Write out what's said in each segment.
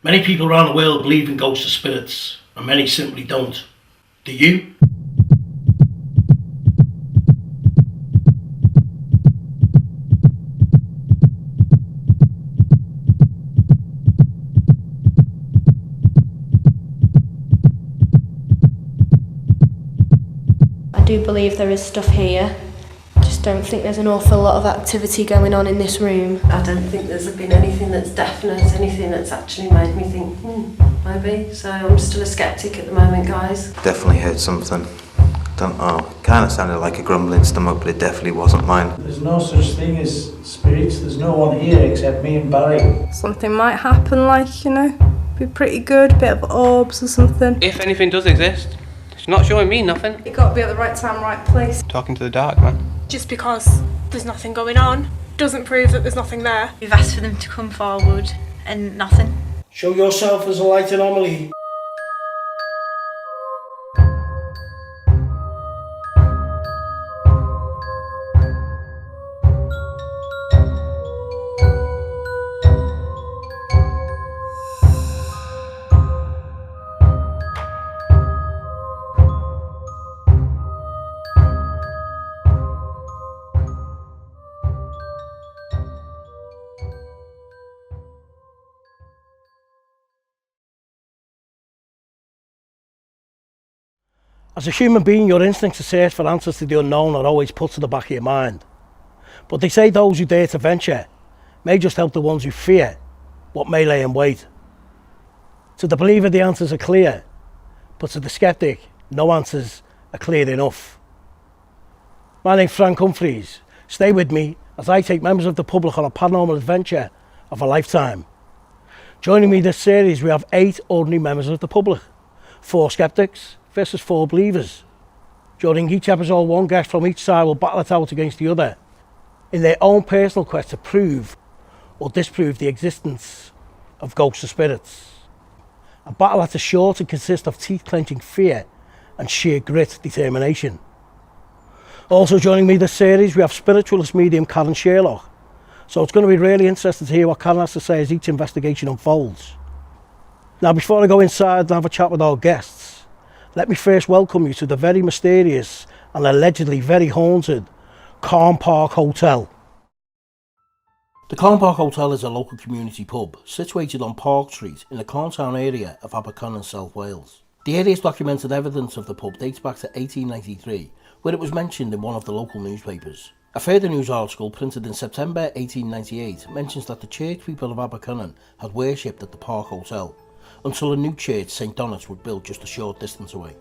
Many people around the world believe in ghosts or spirits, and many simply don't. Do you? I do believe there is stuff here. Just don't think there's an awful lot of activity going on in this room. I don't think there's been anything that's definite, anything that's actually made me think, maybe. So I'm still a sceptic at the moment, guys. Definitely heard something. Don't know. Kind of sounded like a grumbling stomach, but it definitely wasn't mine. There's no such thing as spirits. There's no one here except me and Barry. Something might happen, like, you know, be pretty good, bit of orbs or something. If anything does exist, it's not showing me nothing. You got to be at the right time, right place. Talking to the dark, man. Just because there's nothing going on doesn't prove that there's nothing there. We've asked for them to come forward and nothing. Show yourself as a light anomaly. As a human being, your instincts to search for answers to the unknown are always put to the back of your mind. But they say those who dare to venture may just help the ones who fear what may lay in wait. To the believer, the answers are clear, but to the sceptic, no answers are clear enough. My name's Frank Humphries. Stay with me as I take members of the public on a paranormal adventure of a lifetime. Joining me this series, we have 8 ordinary members of the public, 4 sceptics versus 4 believers. During each episode, one guest from each side will battle it out against the other in their own personal quest to prove or disprove the existence of ghosts or spirits. A battle that is sure to consist of teeth-clenching fear and sheer grit determination. Also joining me this series, we have spiritualist medium Karen Sherlock. So it's going to be really interesting to hear what Karen has to say as each investigation unfolds. Now, before I go inside and have a chat with our guests, let me first welcome you to the very mysterious and allegedly very haunted Carne Park Hotel. The Carne Park Hotel is a local community pub situated on Park Street in the Carntown area of Abercynon, South Wales. The earliest documented evidence of the pub dates back to 1893, where it was mentioned in one of the local newspapers. A further news article printed in September 1898 mentions that the church people of Abercynon had worshipped at the Park Hotel, until a new church, St Donat's, would build just a short distance away.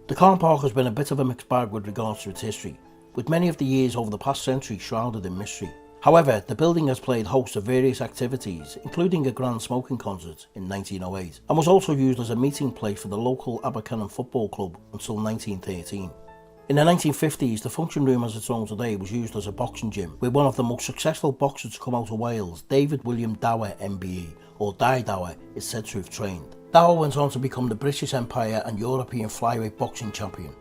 The Carne Park has been a bit of a mixed bag with regards to its history, with many of the years over the past century shrouded in mystery. However, the building has played host to various activities, including a grand smoking concert in 1908, and was also used as a meeting place for the local Abercynon Football Club until 1913. In the 1950s, the function room as it's known today was used as a boxing gym, where one of the most successful boxers to come out of Wales, David William Dower MBE, or Di Dower, is said to have trained. Dower went on to become the British Empire and European flyweight boxing champion.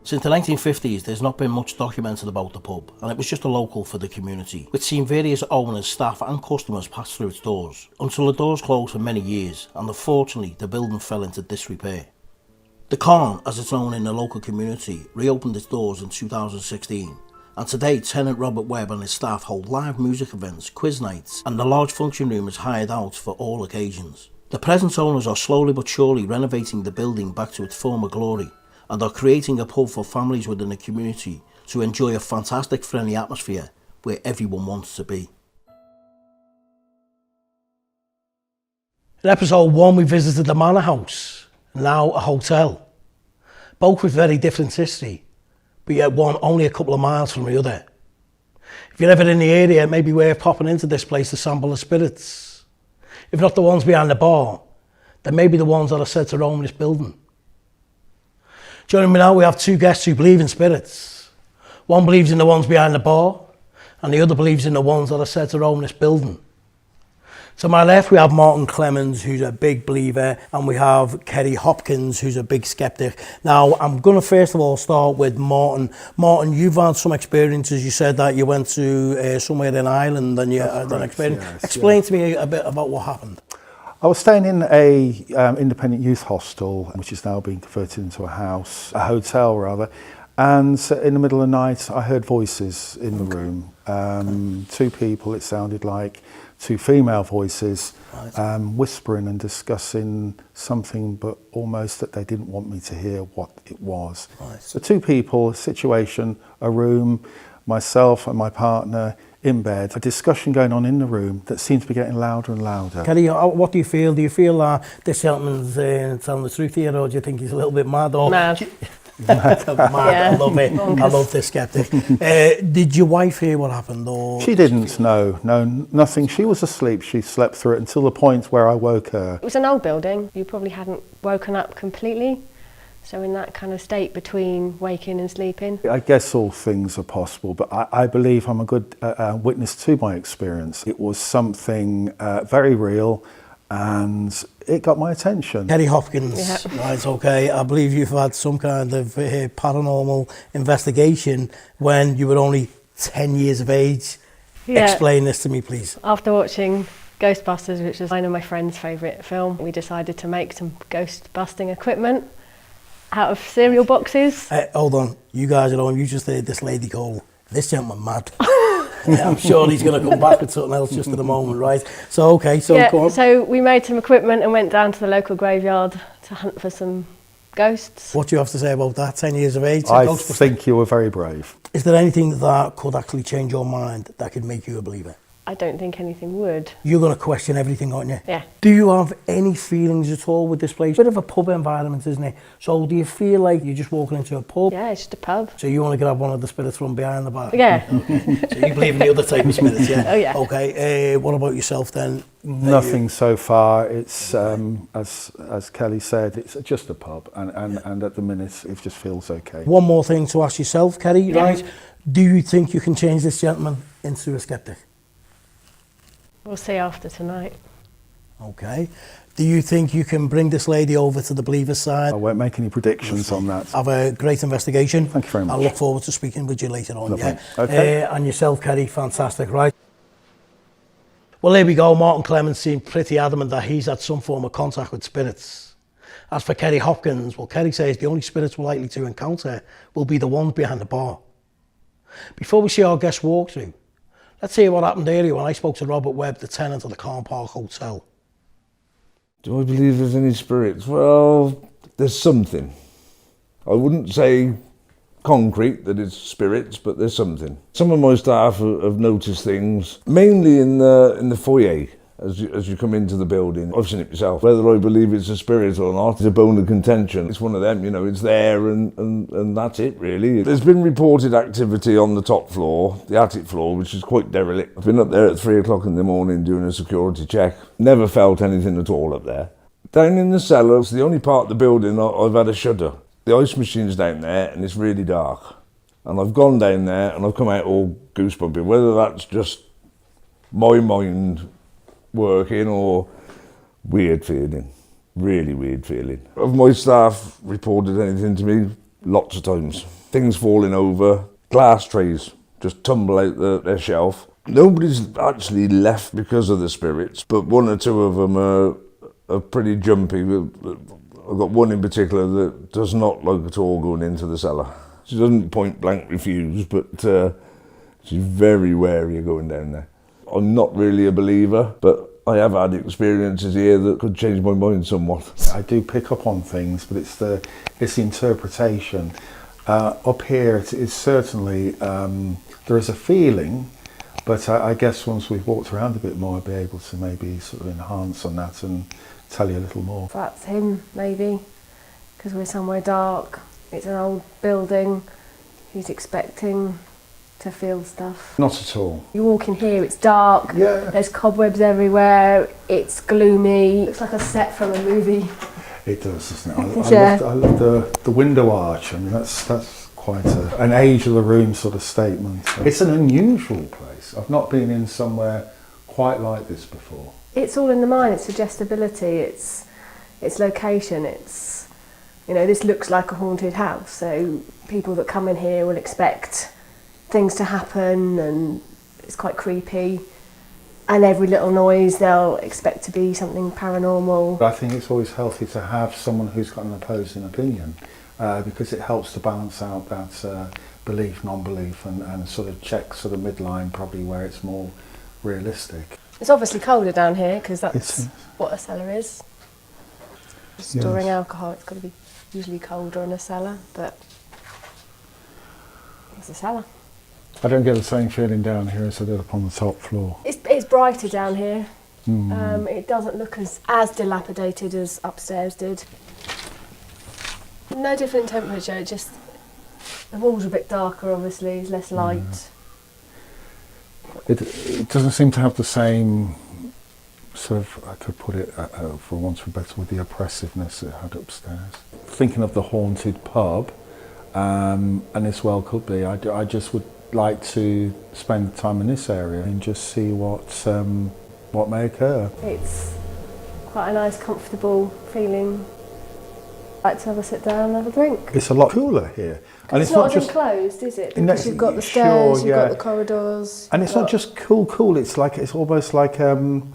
Since the 1950s, there's not been much documented about the pub, and it was just a local for the community, which seen various owners, staff and customers pass through its doors, until the doors closed for many years, and unfortunately the building fell into disrepair. The Carne, as it's known in the local community, reopened its doors in 2016, and today tenant Robert Webb and his staff hold live music events, quiz nights, and the large function room is hired out for all occasions. The present owners are slowly but surely renovating the building back to its former glory, and are creating a pub for families within the community to enjoy a fantastic friendly atmosphere where everyone wants to be. In episode 1 we visited the manor house, now a hotel, both with very different history, but yet one only a couple of miles from the other. If you're ever in the area, it may be worth popping into this place to sample the spirits. If not the ones behind the bar, then maybe the ones that are said to roam this building. Joining me now, we have 2 guests who believe in spirits. One believes in the ones behind the bar, and the other believes in the ones that are said to roam this building. To my left, we have Martin Clemens, who's a big believer, and we have Kerry Hopkins, who's a big skeptic. Now, I'm going to first of all start with Martin. Martin, you've had some experiences. You said that you went to somewhere in Ireland and you had an experience. Yes, Explain to me a bit about what happened. I was staying in a independent youth hostel, which is now being converted into a hotel rather. And in the middle of the night, I heard voices in the room. Two people, it sounded like, two female voices, whispering and discussing something, but almost that they didn't want me to hear what it was. Right. So two people, a situation, a room, myself and my partner in bed, a discussion going on in the room that seemed to be getting louder and louder. Kelly, what do you feel? Do you feel this gentleman's telling the truth here, or do you think he's a little bit mad? Or Mad. Mad. Yeah. I love it. I love this skeptic. Did your wife hear what happened? Or She didn't, no, nothing. She was asleep. She slept through it until the point where I woke her. It was an old building. You probably hadn't woken up completely. So in that kind of state between waking and sleeping. I guess all things are possible, but I believe I'm a good witness to my experience. It was something very real, and it got my attention. Kerry Hopkins, right, okay, I believe you've had some kind of paranormal investigation when you were only 10 years of age. Yeah. Explain this to me, please. After watching Ghostbusters, which was one of my friend's favourite film, we decided to make some ghost busting equipment out of cereal boxes. Hold on, you guys at home, you just heard this lady call this gentleman mad. I'm sure he's going to come back with something else just at the moment, right? So, okay, so go on. So we made some equipment and went down to the local graveyard to hunt for some ghosts. What do you have to say about that, 10 years of age? I think you were very brave. Is there anything that could actually change your mind that could make you a believer? I don't think anything would. You're going to question everything, aren't you? Yeah. Do you have any feelings at all with this place? Bit of a pub environment, isn't it? So do you feel like you're just walking into a pub? Yeah, it's just a pub. So you want to grab one of the spirits from behind the bar? Yeah. So you believe in the other type of spirits, yeah? Oh, yeah. Okay, what about yourself then? Nothing so far. It's, as Kelly said, it's just a pub, and at the minute it just feels okay. One more thing to ask yourself, Kerry, right? Do you think you can change this gentleman into a skeptic? We'll see after tonight. Okay. Do you think you can bring this lady over to the believer side? I won't make any predictions on that. Have a great investigation. Thank you very much. I look forward to speaking with you later on. Lovely. Yeah. Okay. And yourself, Kerry, fantastic, right? Well, there we go. Martin Clemens seemed pretty adamant that he's had some form of contact with spirits. As for Kerry Hopkins, well, Kerry says the only spirits we're likely to encounter will be the ones behind the bar. Before we see our guest walkthrough, let's hear what happened earlier when I spoke to Robert Webb, the tenant of the Carne Park Hotel. Do I believe there's any spirits? Well, there's something. I wouldn't say concrete that it's spirits, but there's something. Some of my staff have noticed things, mainly in the foyer. As you come into the building. I've seen it myself. Whether I believe it's a spirit or not is a bone of contention. It's one of them, it's there and that's it really. There's been reported activity on the top floor, the attic floor, which is quite derelict. I've been up there at 3 o'clock in the morning doing a security check. Never felt anything at all up there. Down in the cellar, it's the only part of the building I've had a shudder. The ice machine's down there and it's really dark. And I've gone down there and I've come out all goosebumpy. Whether that's just my mind working or weird feeling, really weird feeling. Have my staff reported anything to me? Lots of times. Things falling over, glass trays just tumble out their shelf. Nobody's actually left because of the spirits, but one or two of them are pretty jumpy. I've got one in particular that does not like at all going into the cellar. She doesn't point blank refuse, but she's very wary of going down there. I'm not really a believer, but I have had experiences here that could change my mind somewhat. I do pick up on things, but it's the interpretation. Up here, it is certainly, there is a feeling, but I guess once we've walked around a bit more, I'll be able to maybe sort of enhance on that and tell you a little more. That's him, maybe, because we're somewhere dark. It's an old building. He's expecting to feel stuff. Not at all. You walk in here, it's dark, Yeah. There's cobwebs everywhere, it's gloomy. Looks like a set from a movie. It does, doesn't it? I love the window arch. I mean, that's quite an age of the room sort of statement. It's an unusual place. I've not been in somewhere quite like this before. It's all in the mind, it's suggestibility, it's location, it's, this looks like a haunted house, so people that come in here will expect things to happen and it's quite creepy. and every little noise they'll expect to be something paranormal. I think it's always healthy to have someone who's got an opposing opinion because it helps to balance out that belief, non-belief, and sort of check sort of midline probably where it's more realistic. It's obviously colder down here because that's what a cellar is. Storing alcohol, it's got to be usually colder in a cellar, but it's a cellar. I don't get the same feeling down here as I did up on the top floor. It's brighter down here. It doesn't look as dilapidated as upstairs did. No different temperature, just the walls are a bit darker obviously, it's less light. It doesn't seem to have the same sort of, I could put it for once for better, with the oppressiveness it had upstairs. Thinking of the haunted pub, and this well could be, I just would like to spend time in this area and just see what may occur. It's quite a nice, comfortable feeling. Like to have a sit down and have a drink. It's a lot cooler here. And it's not as enclosed, is it? Because you've got the stairs, you've got the corridors. And it's not just cool. It's almost like an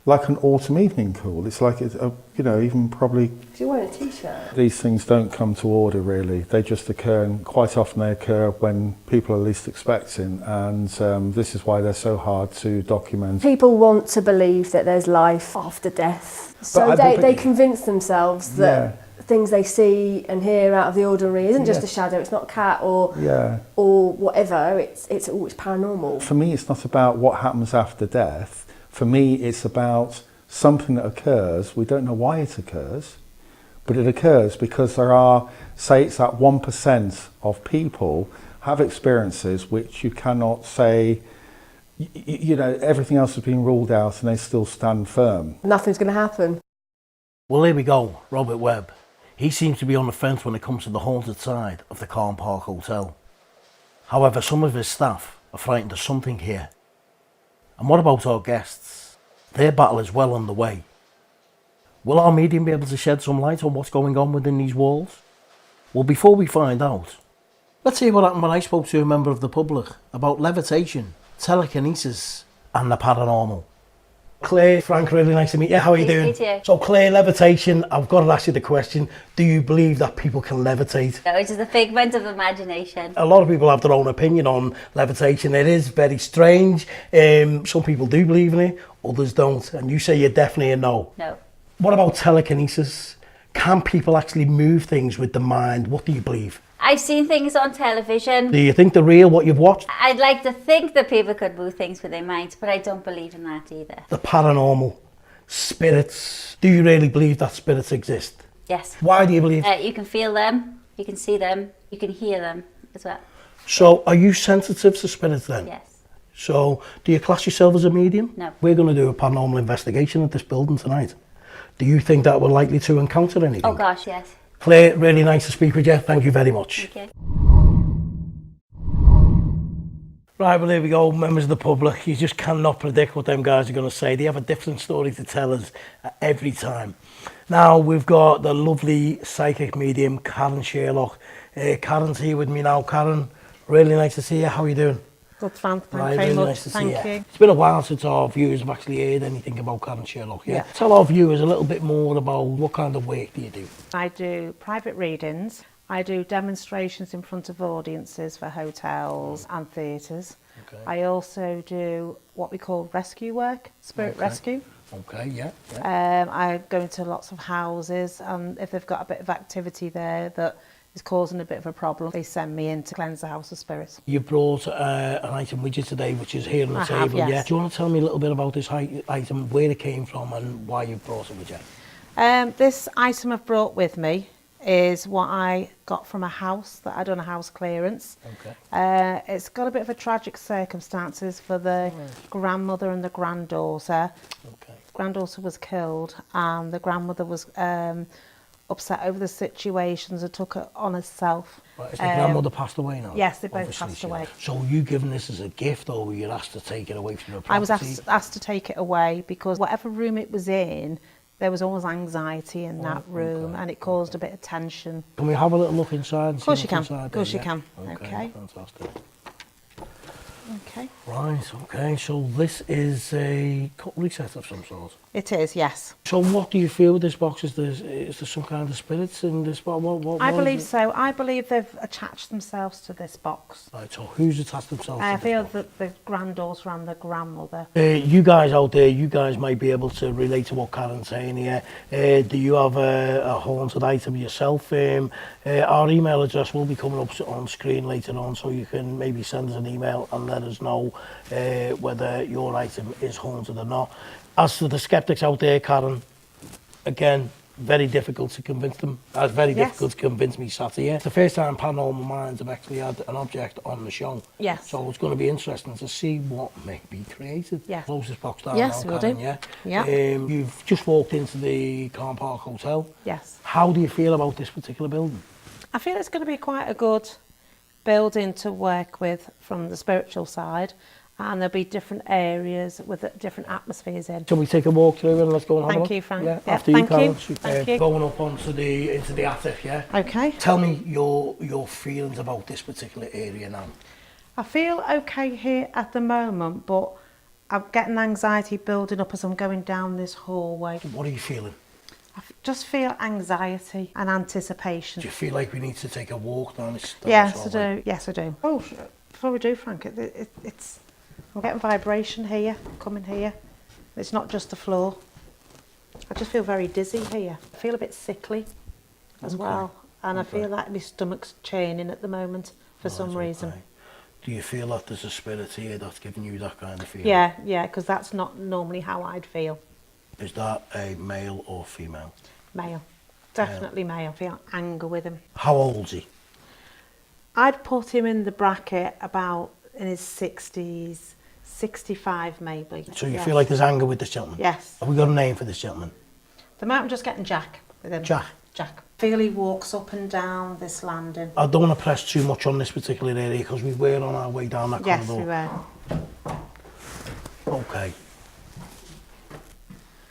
autumn evening cool. It's like even probably. Because you're wearing a t-shirt. These things don't come to order really. They just occur, and quite often they occur when people are least expecting. And this is why they're so hard to document. People want to believe that there's life after death, so they convince themselves that. Things they see and hear out of the ordinary isn't just a shadow, it's not a cat or whatever, it's paranormal. For me it's not about what happens after death. For me it's about something that occurs, we don't know why it occurs, but it occurs because there are, say it's that 1% of people have experiences which you cannot say, everything else has been ruled out and they still stand firm. Nothing's going to happen. Well, here we go, Robert Webb. He seems to be on the fence when it comes to the haunted side of the Carne Park Hotel. However, some of his staff are frightened of something here. And what about our guests? Their battle is well underway. Will our medium be able to shed some light on what's going on within these walls? Well, before we find out, let's hear what happened when I spoke to a member of the public about levitation, telekinesis and the paranormal. Claire, Frank, really nice to meet you. How are you doing? So Claire, levitation, I've got to ask you the question, do you believe that people can levitate? No, it's just a figment of imagination. A lot of people have their own opinion on levitation. It is very strange. Some people do believe in it, others don't. And you say you're definitely a no. No. What about telekinesis? Can people actually move things with the mind? What do you believe? I've seen things on television. Do you think they're real, what you've watched? I'd like to think that people could move things with their minds, but I don't believe in that either. The paranormal, spirits. Do you really believe that spirits exist? Yes. Why do you believe? You can feel them, you can see them, you can hear them as well. So are you sensitive to spirits then? Yes. So do you class yourself as a medium? No. We're going to do a paranormal investigation at this building tonight. Do you think that we're likely to encounter anything? Oh gosh, yes. Claire, really nice to speak with you. Thank you very much. Thank you. Right, well, here we go, members of the public. You just cannot predict what them guys are going to say. They have a different story to tell us every time. Now, we've got the lovely psychic medium, Karen Sherlock. Karen's here with me now. Karen, really nice to see you. How are you doing? Good, thank you Right, very really much. nice to Thank see you. It's been a while since our viewers have actually heard anything about Karen Sherlock. Yeah? Tell our viewers a little bit more about what kind of work do you do? I do private readings. I do demonstrations in front of audiences for hotels and theatres. Okay. I also do what we call rescue work, spirit rescue. Okay, yeah. I go into lots of houses, and if they've got a bit of activity there that is causing a bit of a problem, they send me in to cleanse the house of spirits. You brought an item with you today, which is here on the table. Have, yes. Yeah. Do you want to tell me a little bit about this item, where it came from and why you brought it with you? This item I've brought with me is what I got from a house that I done a house clearance. Okay. It's got a bit of a tragic circumstances for the grandmother and the granddaughter. Okay. Granddaughter was killed, and the grandmother was upset over the situations and took it on herself. Right, is the grandmother passed away now? Yes, they both Obviously, passed away. So were you given this as a gift, or were you asked to take it away from the property? I was asked to take it away because whatever room it was in, there was always anxiety in that room, and it caused a bit of tension. Can we have a little look inside? Of course you can. Of course you can. Okay. Fantastic. Okay. Right, okay, so this is a cutlery set of some sort. It is, yes. So what do you feel with this box? Is there some kind of spirits in this box? I believe so. I believe they've attached themselves to this box. Right, so who's attached themselves to I this feel box? that the granddaughter and the grandmother. You guys out there, you guys might be able to relate to what Karen's saying here. Do you have a haunted item yourself? Our email address will be coming up on screen later on, so you can maybe send us an email and let us know whether your item is haunted or not. As to the skeptics out there, Karen, again, very difficult to convince them. That's very difficult to convince me sat here. It's the first time Paranormal Minds have actually had an object on the show. Yes. So it's going to be interesting to see what may be created. Yeah. Close this box down Yes, now, we'll Karen, do. yeah? Yeah. You've just walked into the Carne Park Hotel. Yes. How do you feel about this particular building? I feel it's going to be quite a good building to work with from the spiritual side, and there'll be different areas with different atmospheres in. Shall we take a walk through and let's go and have a look? Thank you, Frank. Yeah, Yeah, after thank you, Karen. you. Superb. Thank you. Going up into the attic, yeah? Okay. Tell me your feelings about this particular area now. I feel okay here at the moment, but I'm getting anxiety building up as I'm going down this hallway. What are you feeling? I just feel anxiety and anticipation. Do you feel like we need to take a walk down this Yes, I hallway? do. Yes, I do. Oh, before we do, Frank, it's I'm getting vibration here, coming here. It's not just the floor. I just feel very dizzy here. I feel a bit sickly as well. And I feel like my stomach's churning at the moment for some reason. Do you feel that there's a spirit here that's giving you that kind of feeling? Yeah, because that's not normally how I'd feel. Is that a male or female? Male. Definitely male. I feel anger with him. How old's he? I'd put him in the bracket about in his 60s, 65 maybe. So you feel like there's anger with this gentleman? Yes. Have we got a name for this gentleman? The moment I'm just getting Jack with him. Jack? Jack. I feel he walks up and down this landing. I don't want to press too much on this particular area because we were on our way down that Yes, corridor. we were. Okay.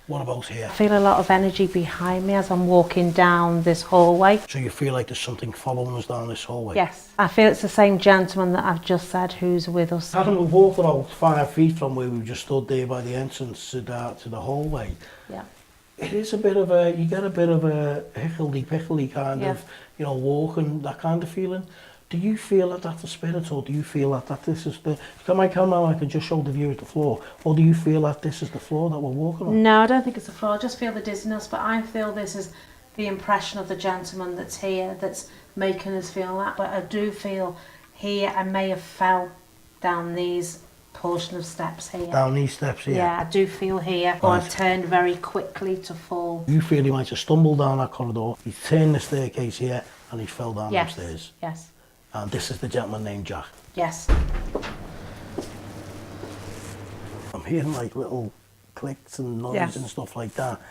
What about here? I feel a lot of energy behind me as I'm walking down this hallway. So you feel like there's something following us down this hallway? Yes. I feel it's the same gentleman that I've just said who's with us. Hadn't we walked about 5 feet from where we just stood there by the entrance to the hallway? Yeah. It is a bit of you get a bit of a hickledy-pickledy kind of, walk and that kind of feeling. Do you feel that that's a spirit, or do you feel that this is the... Can I come now, I can just show the view of the floor, or do you feel that this is the floor that we're walking on? No, I don't think it's the floor. I just feel the dizziness, but I feel this is the impression of the gentleman that's here that's making us feel that. But I do feel here I may have fell down these portion of steps here. Down these steps here? Yeah, I do feel here, or I've turned very quickly to fall. You feel he might have stumbled down that corridor, he's turned the staircase here, and he fell down Yes. upstairs. Yes. And this is the gentleman named Jack. Yes. I'm hearing like little clicks and noise and stuff like that.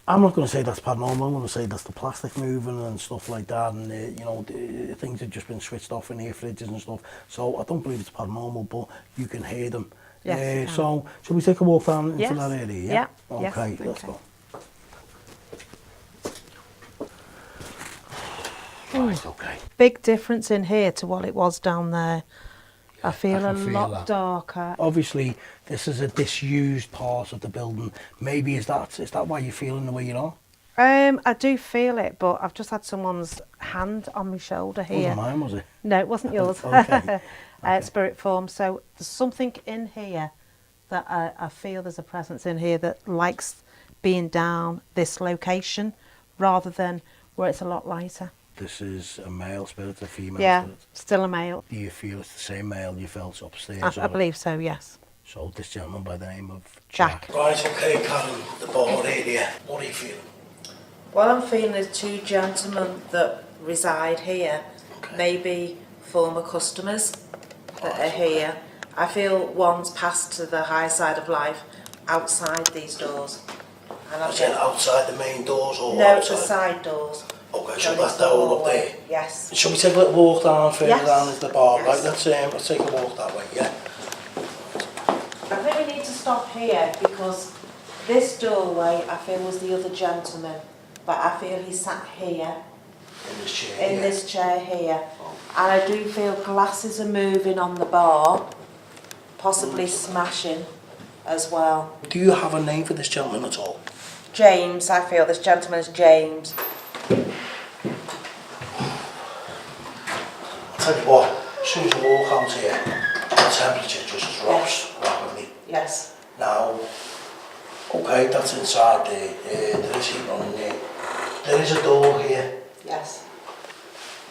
I'm not going to say that's paranormal, I'm going to say that's the plastic moving and stuff like that, and the things have just been switched off in here, fridges and stuff. So I don't believe it's paranormal, but you can hear them. Yes, so shall we take a walk down into Yes. that area? Yeah. Okay, Yes. let's go. Right, okay. Big difference in here to what it was down there. I feel a lot that. darker. Obviously, this is a disused part of the building. Maybe is that why you're feeling the way you are? I do feel it, but I've just had someone's hand on my shoulder here. Wasn't mine, was it? No, it wasn't yours. Okay. Spirit form. So there's something in here that I feel there's a presence in here that likes being down this location rather than where it's a lot lighter. This is a male spirit, a female Yeah, spirit? still a male. Do you feel it's the same male you felt upstairs? I believe so, yes. So this gentleman by the name of Jack. Right, okay, Karen, the bar area. What are you feeling? What I'm feeling is two gentlemen that reside here, maybe former customers that are here. I feel one's passed to the high side of life outside these doors. And Is it outside the main doors or no, outside? the side doors. Okay, so that's down up there. Yes. Shall we take a little walk down further Yes. down into the bar? Yes. Right, let's take a walk that way, yeah. I think we need to stop here because this doorway I feel was the other gentleman, but I feel he sat here In this chair. in this chair here, and I do feel glasses are moving on the bar, possibly smashing as well. Do you have a name for this gentleman at all? James, I feel this gentleman is James. I'll tell you what, as soon as you walk out here, the temperature just drops rapidly. Yes. Now, okay, that's inside there, there is heat on in there. There is a door here. Yes.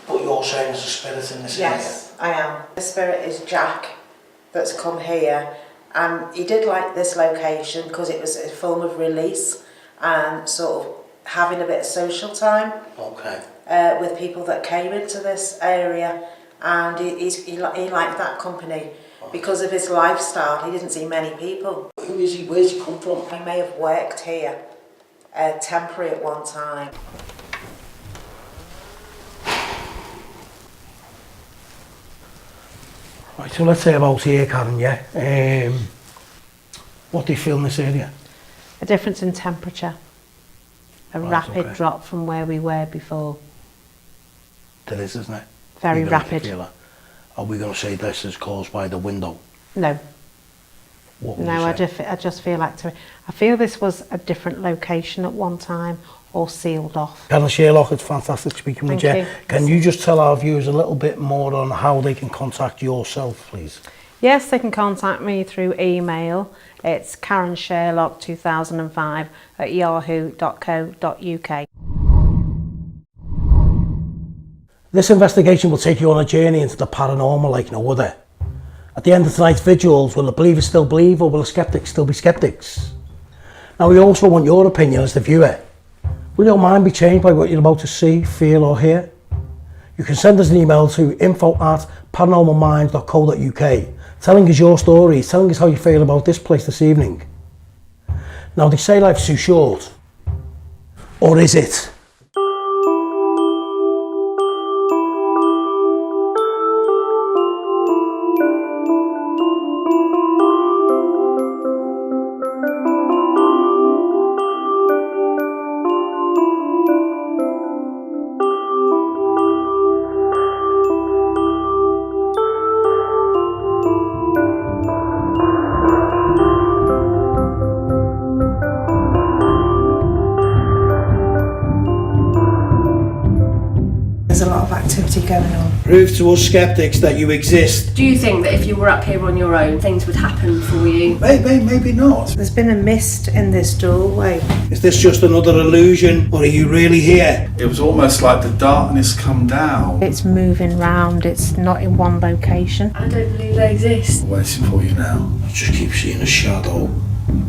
But you're saying there's a spirit in this Yes, I am. The spirit is Jack that's come here, and he did like this location because it was a form of release and sort of having a bit of social time. Okay. With people that came into this area, and he liked that company because of his lifestyle. He didn't see many people. Who is he? Where's he come from? He may have worked here, temporary at one time. Right, so let's say about here, Karen, yeah? What do you feel in this area? A difference in temperature. A rapid drop from where we were before. There is, isn't it? Very rapid. Are we going to say this is caused by the window? No. What would No, you say? I just feel like I feel this was a different location at one time or sealed off. Karen Sherlock, it's fantastic speaking with you. Thank you. Can you just tell our viewers a little bit more on how they can contact yourself, please? Yes, they can contact me through email. It's Karen Sherlock 2005 at yahoo.co.uk. This investigation will take you on a journey into the paranormal like no other. At the end of tonight's vigils, will the believers still believe, or will the skeptics still be skeptics? Now, we also want your opinion as the viewer. Will your mind be changed by what you're about to see, feel or hear? You can send us an email to info@paranormalminds.co.uk telling us your stories, telling us how you feel about this place this evening. Now, they say life's too short. Or is it? There's a lot of activity going on. Prove to us skeptics that you exist. Do you think that if you were up here on your own, things would happen for you? Maybe not. There's been a mist in this doorway. Is this just another illusion, or are you really here? It was almost like the darkness come down. It's moving round, it's not in one location. I don't believe they exist. Waiting for you now. I just keep seeing a shadow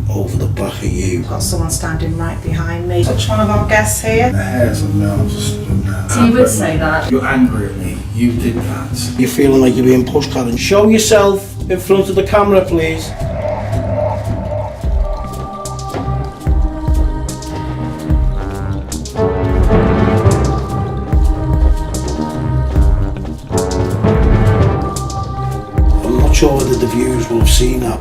over the back of you. Got someone standing right behind me. Touch one of our guests here. The hairs on the arms are stood now. So you would say that? You're angry at me. You did that. You're feeling like you're being pushed, Karen. Show yourself in front of the camera, please. I'm not sure whether the viewers will have seen that.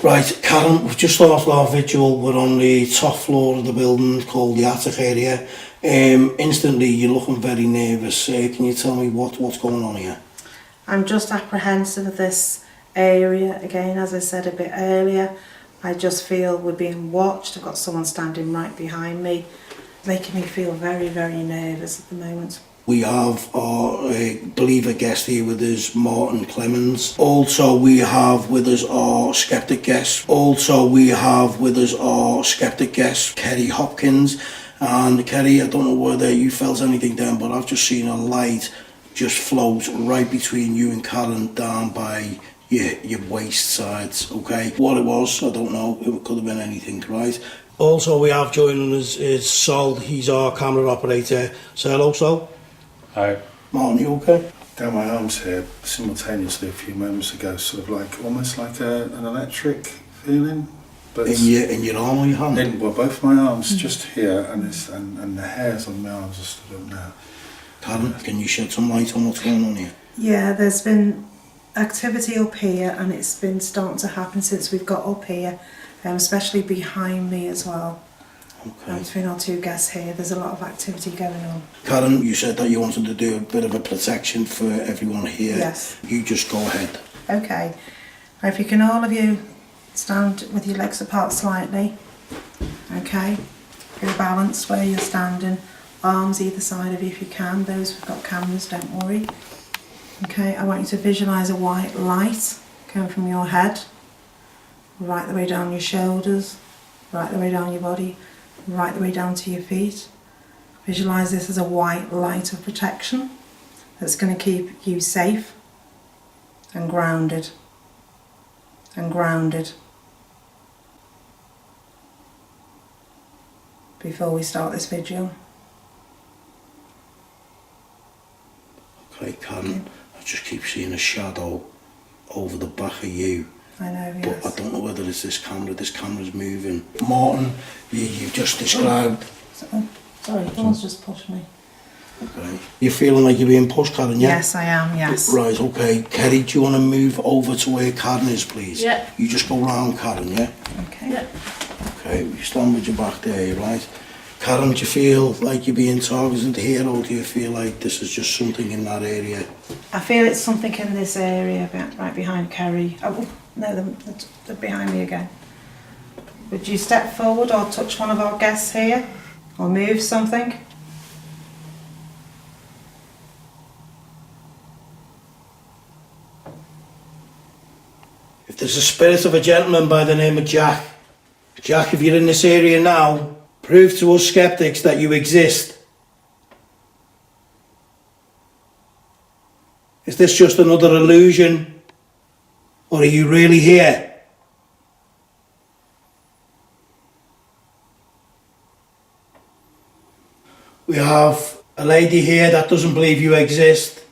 Right, Karen, we've just started our vigil. We're on the top floor of the building called the attic area. Instantly, you're looking very nervous. Can you tell me what's going on here? I'm just apprehensive of this area. Again, as I said a bit earlier, I just feel we're being watched. I've got someone standing right behind me, making me feel very, very nervous at the moment. We have our believer guest here with us, Martin Clemens. Also, we have with us our skeptic guest. Kerry Hopkins. And Kerry, I don't know whether you felt anything then, but I've just seen a light just float right between you and Karen down by your waist sides, okay? What it was, I don't know. It could have been anything, right? Also, we have joining us is Sol. He's our camera operator. Say hello, Sol. Hi. Martin, you okay? Down my arms here, simultaneously a few moments ago, sort of like, almost like an electric feeling. But in your arm or your hand? Well, both my arms, just here, and the hairs on my arms are stood up now. Karen, can you shed some light on what's going on here? Yeah, there's been activity up here, and it's been starting to happen since we've got up here, especially behind me as well. Okay. Between our two guests here, there's a lot of activity going on. Karen, you said that you wanted to do a bit of a protection for everyone here. Yes. You just go ahead. Okay. Now, if you can, all of you stand with your legs apart slightly. Okay. Feel balanced where you're standing. Arms either side of you if you can. Those who've got cameras, don't worry. Okay, I want you to visualise a white light coming from your head, right the way down your shoulders, right the way down your body, right the way down to your feet. Visualise this as a white light of protection that's going to keep you safe and grounded. And grounded. Before we start this vigil. Okay, Karen, I just keep seeing a shadow over the back of you. I know, but yes. I don't know whether it's this camera's moving. Martin, you've just described... Sorry, someone's just pushed me. Okay. You're feeling like you're being pushed, Karen, yeah? Yes, I am, yes. Right, okay. Kerry, do you want to move over to where Karen is, please? Yeah. You just go round, Karen, yeah? Okay. Yeah. Okay, you stand with your back there, right? Karen, do you feel like you're being targeted here, or do you feel like this is just something in that area? I feel it's something in this area, right behind Kerry. Oh, no, they're behind me again. Would you step forward or touch one of our guests here? Or move something? If there's a spirit of a gentleman by the name of Jack, if you're in this area now, prove to us skeptics that you exist. Is this just another illusion? Or are you really here? We have a lady here that doesn't believe you exist.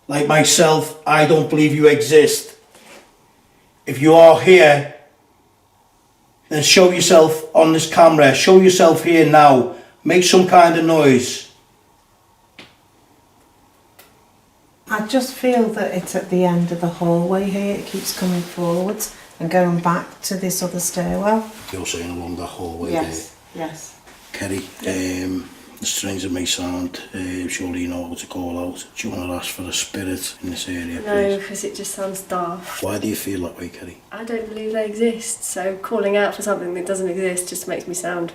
Like myself, I don't believe you exist. If you are here, then show yourself on this camera. Show yourself here now. Make some kind of noise. I just feel that it's at the end of the hallway here. It keeps coming forwards and going back to this other stairwell. You're saying along that hallway Yes, yes. Kerry, as strange as it may sound, surely you know what to call out. Do you want to ask for a spirit in this area, No, please? because it just sounds daft. Why do you feel that way, Kerry? I don't believe they exist, so calling out for something that doesn't exist just makes me sound...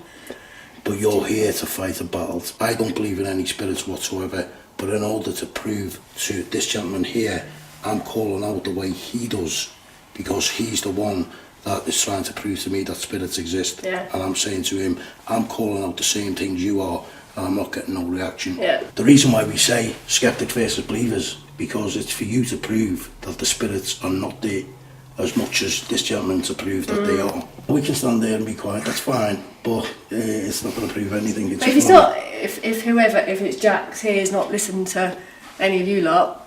But you're here to fight a battle. I don't believe in any spirits whatsoever, but in order to prove to this gentleman here, I'm calling out the way he does, because he's the one that is trying to prove to me that spirits exist. Yeah. And I'm saying to him, I'm calling out the same things you are, and I'm not getting no reaction. Yeah. The reason why we say skeptic versus believers, because it's for you to prove that the spirits are not there, as much as this gentleman to prove that they are. We can stand there and be quiet, that's fine, but it's not going to prove anything. It's But if it's not, if it's Jack's here is not listening to any of you lot,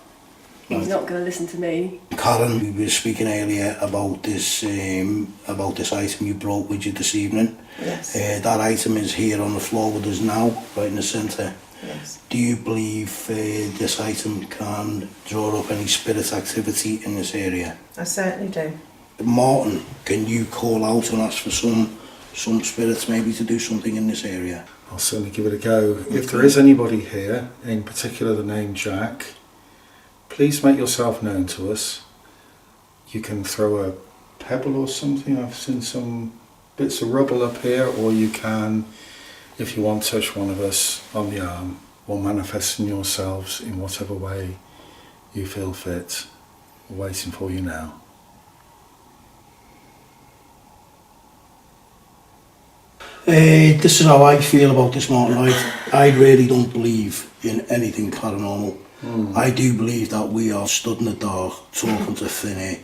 he's not going to listen to me. Karen, we were speaking earlier about this item you brought with you this evening. Yes. That item is here on the floor with us now, right in the centre. Yes. Do you believe this item can draw up any spirit activity in this area? I certainly do. Martin, can you call out and ask for some spirits maybe to do something in this area? I'll certainly give it a go. If there is anybody here, in particular the name Jack, please make yourself known to us. You can throw a pebble or something. I've seen some bits of rubble up here, or you can, if you want, touch one of us on the arm, or manifesting yourselves in whatever way you feel fit. We're waiting for you now. This is how I feel about this, Martin. I really don't believe in anything paranormal. I do believe that we are stood in the dark talking to thin air.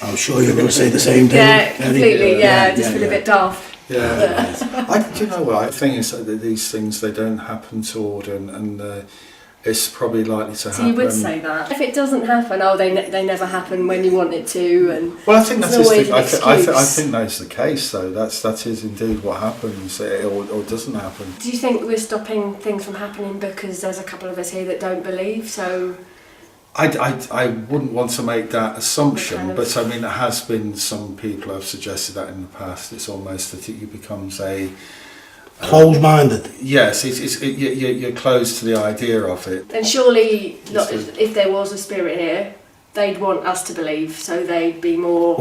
I'm sure you're going to say the same thing. Yeah, completely, I just feel a bit daft. Yeah, do you know what? I think it's that these things, they don't happen to order, and it's probably likely to happen. So you would say that if it doesn't happen, they never happen when you want it to, and well, I think that is I think that's the case, though. That is indeed what happens, or doesn't happen. Do you think we're stopping things from happening because there's a couple of us here that don't believe? So I wouldn't want to make that assumption, but I mean, there has been some people have suggested that in the past. It's almost that it becomes a closed-minded. Yes, you're closed to the idea of it. And surely, if there was a spirit here, they'd want us to believe, so they'd be more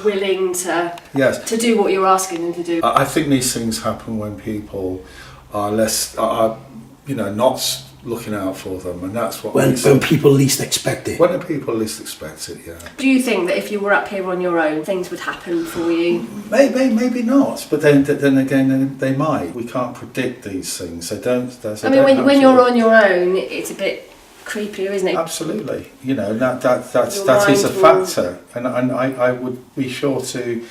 willing to do what you're asking them to do. I think these things happen when people are not looking out for them, and that's what when people least expect it. When the people least expect it, yeah. Do you think that if you were up here on your own, things would happen for you? Maybe not, but then again they might. We can't predict these things. They don't. When you're on your own, it's a bit creepier, isn't it? Absolutely. You know, that is a factor, and I would be sure to,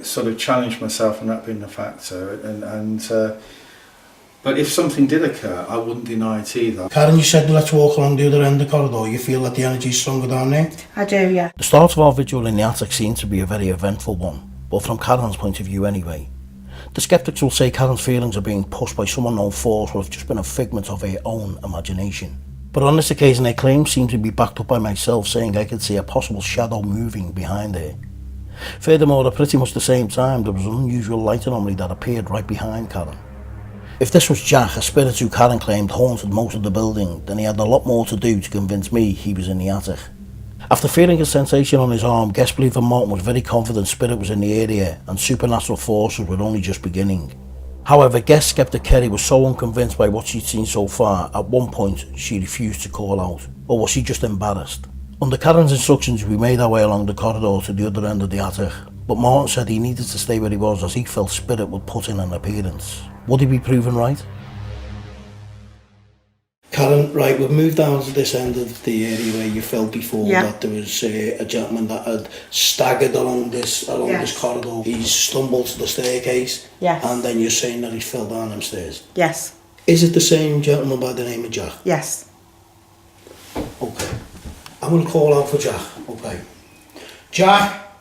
sort of challenge myself on that being a factor, and. But if something did occur, I wouldn't deny it either. Karen, you said let's walk along the other end of the corridor. You feel that the energy is stronger down there? I do, yeah. The start of our vigil in the attic seemed to be a very eventful one, but from Karen's point of view anyway. The Sceptics will say Karen's feelings are being pushed by some unknown force or have just been a figment of her own imagination. But on this occasion, their claims seem to be backed up by myself saying I could see a possible shadow moving behind her. Furthermore, at pretty much the same time, there was an unusual light anomaly that appeared right behind Karen. If this was Jack, a spirit who Karen claimed haunted most of the building, then he had a lot more to do to convince me he was in the attic. After feeling a sensation on his arm, guest believer Martin was very confident spirit was in the area and supernatural forces were only just beginning. However, guest skeptic Kerry was so unconvinced by what she'd seen so far, at one point she refused to call out. Or was she just embarrassed? Under Karen's instructions, we made our way along the corridor to the other end of the attic, but Martin said he needed to stay where he was as he felt spirit would put in an appearance. Would he be proven right? Karen, right, we've moved down to this end of the area where you felt before that there was a gentleman that had staggered along this corridor. He's stumbled to the staircase, and then you're saying that he fell down them stairs. Yes. Is it the same gentleman by the name of Jack? Yes. Okay. I'm going to call out for Jack. Okay. Jack,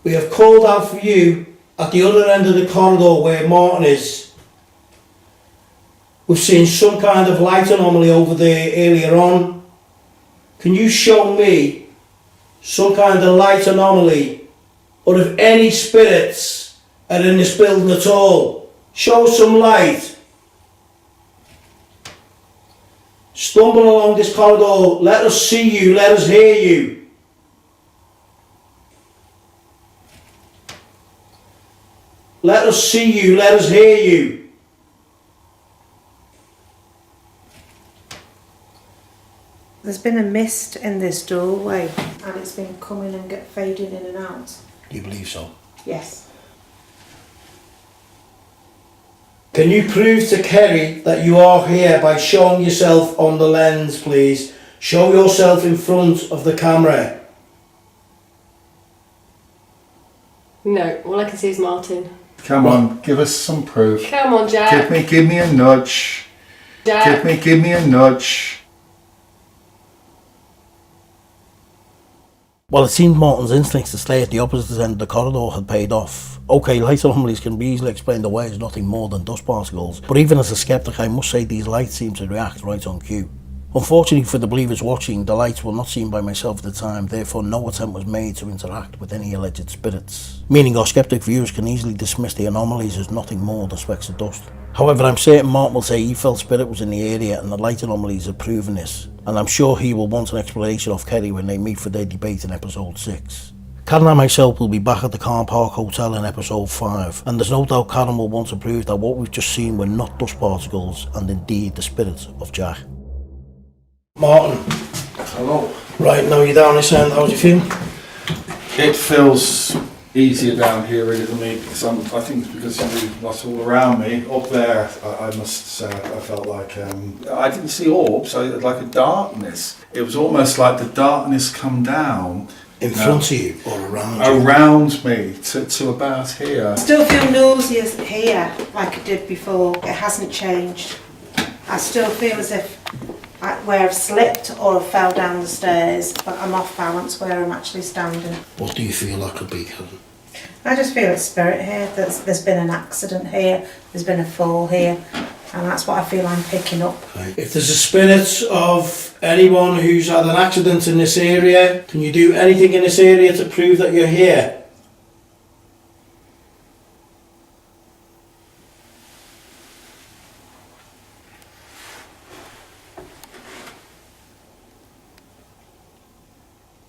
we have called out for you at the other end of the corridor where Martin is. We've seen some kind of light anomaly over there earlier on. Can you show me some kind of light anomaly, or if any spirits are in this building at all? Show some light. Stumble along this corridor, let us see you, let us hear you. Let us see you, let us hear you. There's been a mist in this doorway and it's been coming and fading in and out. Do you believe so? Yes. Can you prove to Kerry that you are here by showing yourself on the lens, please? Show yourself in front of the camera. No, all I can see is Martin. Come on, give us some proof. Come on, Jack. Give me a nudge. Jack. Give me a nudge. Well, it seemed Martin's instincts to stay at the opposite end of the corridor had paid off. Okay, light anomalies can be easily explained away as nothing more than dust particles, but even as a skeptic, I must say these lights seem to react right on cue. Unfortunately for the believers watching, the lights were not seen by myself at the time, therefore no attempt was made to interact with any alleged spirits, meaning our skeptic viewers can easily dismiss the anomalies as nothing more than specks of dust. However, I'm certain Martin will say he felt spirit was in the area and the light anomalies have proven this, and I'm sure he will want an explanation of Kerry when they meet for their debate in episode 6. Karen and myself will be back at the Carne Park Hotel in episode 5, and there's no doubt Karen will want to prove that what we've just seen were not dust particles and indeed the spirit of Jack. Martin. Hello. Right, now you're down this end, how do you feel? It feels easier down here really than me, because I think it's because of what's all around me. Up there, I must say, I felt like, I didn't see orbs, I had like a darkness. It was almost like the darkness come down. In front of you or around you? Around me, to about here. I still feel nauseous here, like I did before. It hasn't changed. I still feel as if where I've slipped or I've fell down the stairs, but I'm off balance where I'm actually standing. What do you feel that could be, Karen? I just feel it's spirit here. There's been an accident here, there's been a fall here, and that's what I feel I'm picking up. Okay. If there's a spirit of anyone who's had an accident in this area, can you do anything in this area to prove that you're here?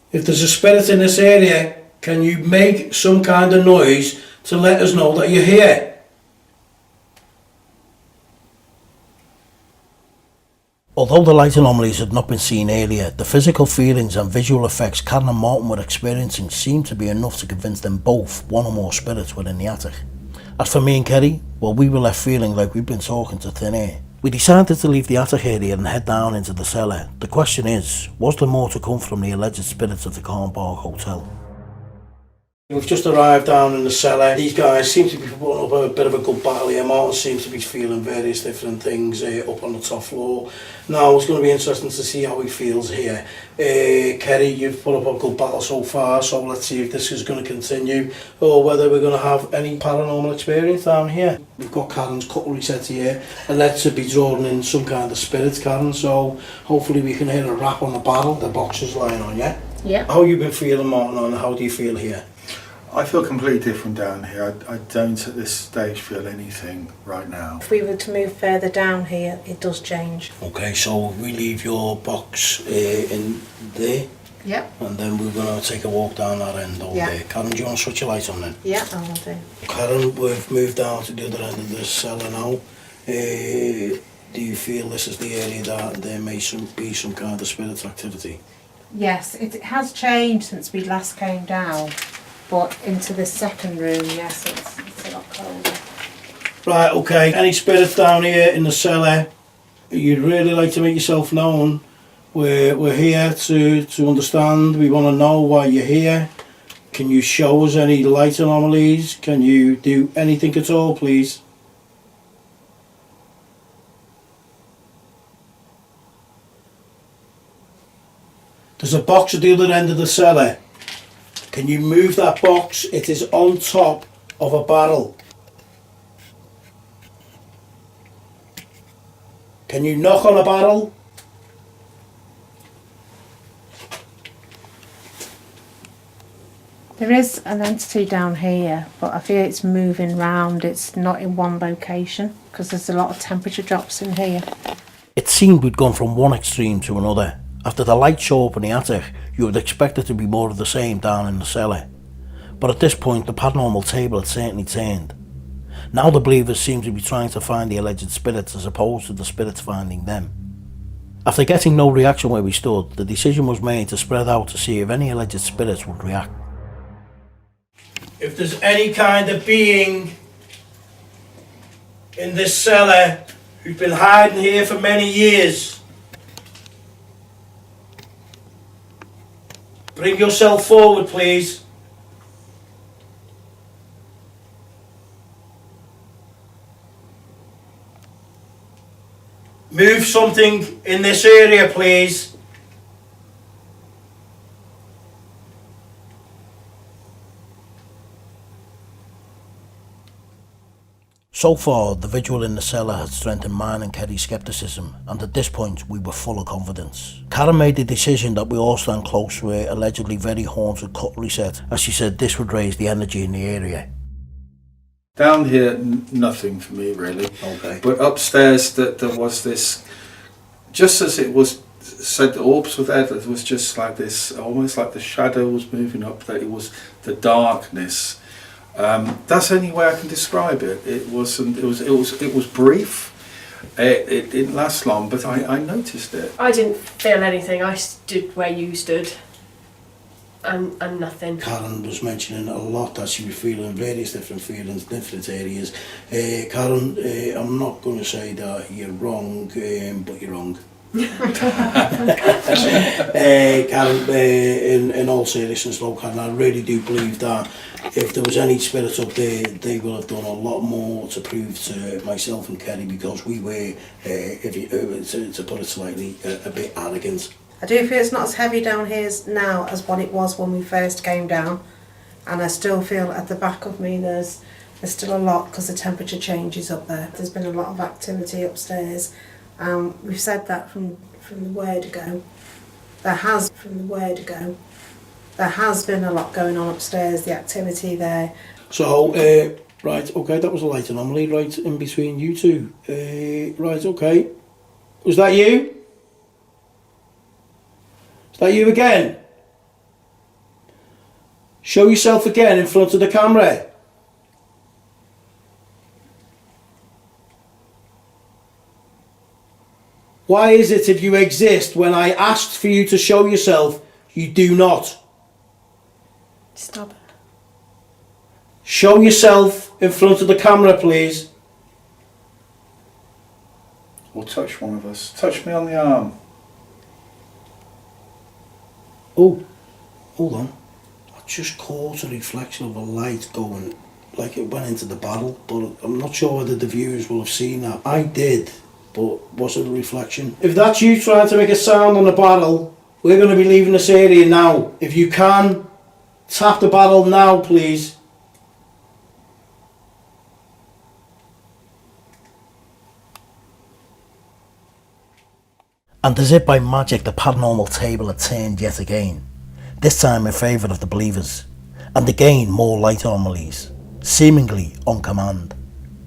If there's a spirit in this area, can you make some kind of noise to let us know that you're here? Although the light anomalies had not been seen earlier, the physical feelings and visual effects Karen and Martin were experiencing seemed to be enough to convince them both one or more spirits were in the attic. As for me and Kerry, well, we were left feeling like we'd been talking to thin air. We decided to leave the attic area and head down into the cellar. The question is, was there more to come from the alleged spirits of the Carne Park Hotel? We've just arrived down in the cellar. These guys seem to be putting up a bit of a good battle here. Martin seems to be feeling various different things up on the top floor. Now it's going to be interesting to see how he feels here. Kerry, you've put up a good battle so far, so let's see if this is going to continue or whether we're going to have any paranormal experience down here. We've got Karen's cutlery set here, alleged to be drawing in some kind of spirit, Karen, so hopefully we can hear a rap on the barrel the box is lying on, yeah? Yeah. How you been feeling, Martin, and how do you feel here? I feel completely different down here. I don't at this stage feel anything right now. If we were to move further down here, it does change. Okay, so we leave your box in there. Yep. And then we're going to take a walk down that end over there. Karen, do you want to switch your light on then? Yeah, I will do. Karen, we've moved down to the other end of the cellar now. Do you feel this is the area that there may be some kind of spirit activity? Yes, it has changed since we last came down. But into the second room, yes, it's a lot colder. Right, okay. Any spirits down here in the cellar, you'd really like to make yourself known. We're here to understand. We want to know why you're here. Can you show us any light anomalies? Can you do anything at all, please? There's a box at the other end of the cellar. Can you move that box? It is on top of a barrel. Can you knock on a barrel? There is an entity down here, but I feel it's moving round. It's not in one location because there's a lot of temperature drops in here. It seemed we'd gone from one extreme to another. After the light show up in the attic, you would expect it to be more of the same down in the cellar. But at this point, the paranormal table had certainly turned. Now the believers seem to be trying to find the alleged spirits as opposed to the spirits finding them. After getting no reaction where we stood, the decision was made to spread out to see if any alleged spirits would react. If there's any kind of being in this cellar who's been hiding here for many years, bring yourself forward, please. Move something in this area, please. So far, the vigil in the cellar had strengthened mine and Kerry's scepticism, and at this point we were full of confidence. Karen made the decision that we all stand close to her allegedly very haunted cutlery set, as she said this would raise the energy in the area. Down here, nothing for me really. Okay. But upstairs, there was this, just as it was said, the orbs were there, there was just like this, almost like the shadow was moving up, that it was the darkness. That's the only way I can describe it. It was brief. It didn't last long, but I noticed it. I didn't feel anything. I stood where you stood, and nothing. Karen was mentioning a lot that she was feeling various different feelings, different areas. Karen, I'm not going to say that you're wrong, but you're wrong. Karen, in all seriousness though, Karen, I really do believe that if there was any spirits up there, they would have done a lot more to prove to myself and Kerry, because we were, to put it slightly, a bit arrogant. I do feel it's not as heavy down here now as what it was when we first came down, and I still feel at the back of me there's still a lot, because the temperature changes up there. There's been a lot of activity upstairs. We've said that from the word ago. There has been a lot going on upstairs, the activity there. So, right, okay, that was a light anomaly right in between you two. Right, okay. Was that you? Is that you again? Show yourself again in front of the camera. Why is it if you exist, when I asked for you to show yourself, you do not? Stop it. Show yourself in front of the camera, please. Or touch one of us. Touch me on the arm. Oh, hold on. I just caught a reflection of a light going, like it went into the barrel, but I'm not sure whether the viewers will have seen that. I did, but was it a reflection? If that's you trying to make a sound on the barrel, we're going to be leaving this area now. If you can, tap the barrel now, please. And as if by magic, the paranormal table had turned yet again, this time in favour of the believers, and again more light anomalies, seemingly on command.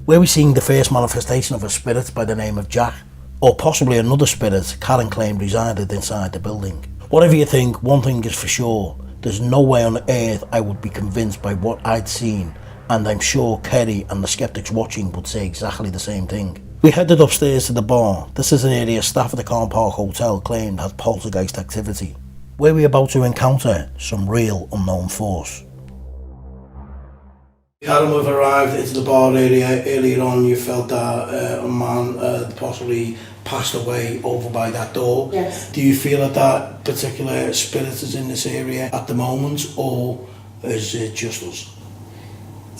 Were we seeing the first manifestation of a spirit by the name of Jack, or possibly another spirit Karen claimed resided inside the building? Whatever you think, one thing is for sure, there's no way on earth I would be convinced by what I'd seen, and I'm sure Kerry and the Sceptics watching would say exactly the same thing. We headed upstairs to the bar. This is an area staff at the Carne Park Hotel claimed had poltergeist activity. Were we about to encounter some real unknown force? Karen, we've arrived into the bar area. Earlier on you felt that a man possibly passed away over by that door. Yes. Do you feel that particular spirit is in this area at the moment, or is it just us?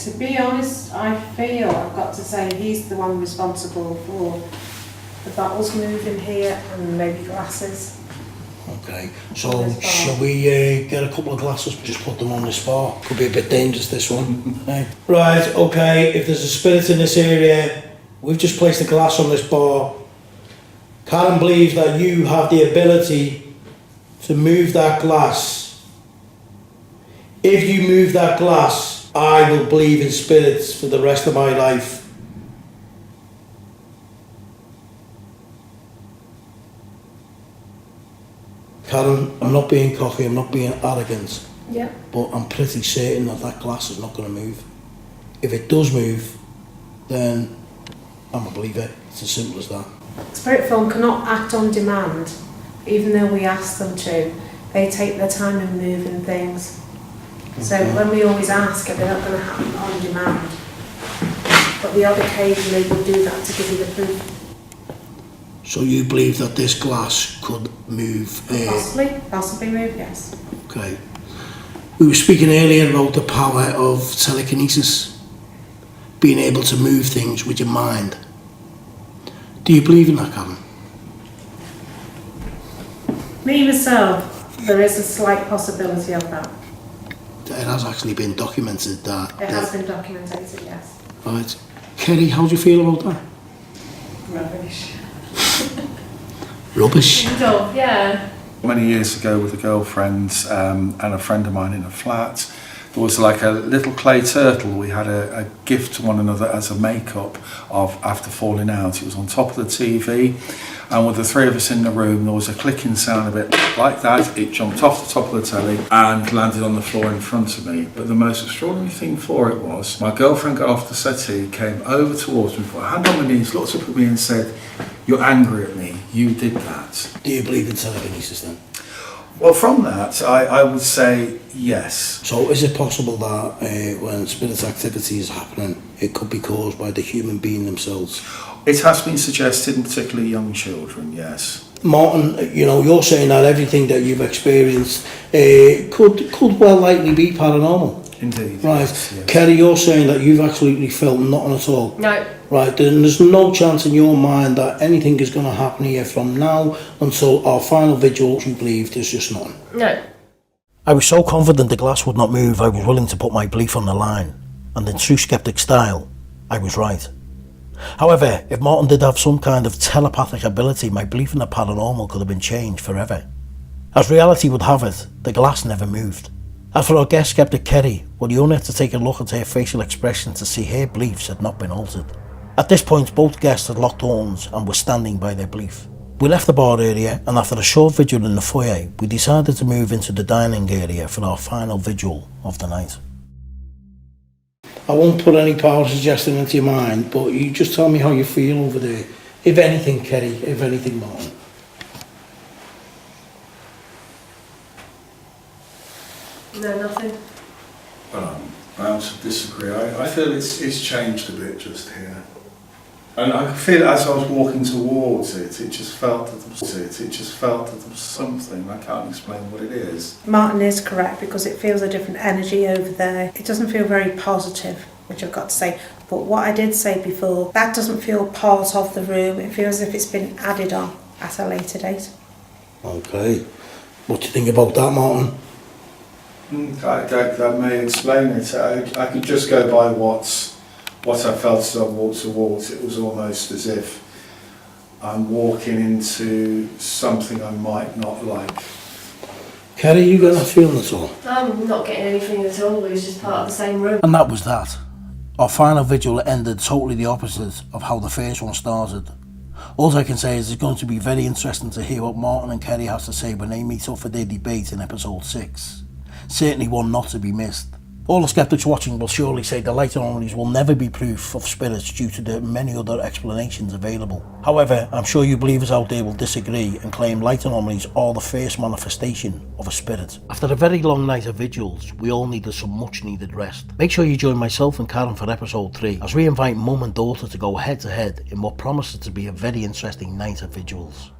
To be honest, I feel, I've got to say, he's the one responsible for the bottles moving here and maybe glasses. Okay, so shall we get a couple of glasses, just put them on this bar? Could be a bit dangerous, this one. Right, okay, if there's a spirit in this area, we've just placed a glass on this bar. Karen believes that you have the ability to move that glass. If you move that glass, I will believe in spirits for the rest of my life. Karen, I'm not being cocky, I'm not being arrogant, Yeah. but I'm pretty certain that that glass is not going to move. If it does move, then I'm a believer. It's as simple as that. Spirit film cannot act on demand, even though we ask them to. They take their time in moving things. So when we always ask, they're not going to happen on demand. But the odd occasion they will do that to give you the proof. So you believe that this glass could move? Possibly move, yes. Okay. We were speaking earlier about the power of telekinesis, being able to move things with your mind. Do you believe in that, Karen? Me myself, there is a slight possibility of that. It has actually been documented that... It has been documented, yes. Right. Kerry, how do you feel about that? Rubbish. Rubbish? Yeah. Many years ago with a girlfriend and a friend of mine in a flat, there was like a little clay turtle. We had a gift to one another as a make-up of after falling out. It was on top of the TV, and with the three of us in the room, there was a clicking sound a bit like that. It jumped off the top of the telly and landed on the floor in front of me. But the most extraordinary thing for it was, my girlfriend got off the settee, came over towards me, put her hand on my knees, looked up at me and said, "You're angry at me, you did that." Do you believe in telekinesis then? Well, from that, I would say yes. So is it possible that when spirit activity is happening, it could be caused by the human being themselves? It has been suggested in particularly young children, yes. Martin, you know, you're saying that everything that you've experienced could well likely be paranormal. Indeed. Right. Yes. Kerry, you're saying that you've absolutely felt nothing at all. No. Right, then there's no chance in your mind that anything is going to happen here from now until our final vigil. You believe there's just nothing. No. I was so confident the glass would not move, I was willing to put my belief on the line. And in true skeptic style, I was right. However, if Martin did have some kind of telepathic ability, my belief in the paranormal could have been changed forever. As reality would have it, the glass never moved. As for our guest skeptic Kerry, well, you only had to take a look at her facial expression to see her beliefs had not been altered. At this point, both guests had locked horns and were standing by their belief. We left the bar area, and after a short vigil in the foyer, we decided to move into the dining area for our final vigil of the night. I won't put any power suggestion into your mind, but you just tell me how you feel over there. If anything, Kerry, if anything, Martin. No, nothing. Well, I also disagree. I feel it's changed a bit just here. And I feel as I was walking towards it, it just felt that there was something. I can't explain what it is. Martin is correct because it feels a different energy over there. It doesn't feel very positive, which I've got to say. But what I did say before, that doesn't feel part of the room. It feels as if it's been added on at a later date. Okay. What do you think about that, Martin? That may explain it. I could just go by what I felt as I walked towards. It was almost as if I'm walking into something I might not like. Kerry, you got that feeling at all? I'm not getting anything at all. It was just part of the same room. And that was that. Our final vigil ended totally the opposite of how the first one started. All I can say is it's going to be very interesting to hear what Martin and Kerry have to say when they meet up for their debate in episode 6. Certainly one not to be missed. All the skeptics watching will surely say the light anomalies will never be proof of spirits due to the many other explanations available. However, I'm sure you believers out there will disagree and claim light anomalies are the first manifestation of a spirit. After a very long night of vigils, we all needed some much needed rest. Make sure you join myself and Karen for episode 3 as we invite mum and daughter to go head to head in what promises to be a very interesting night of vigils.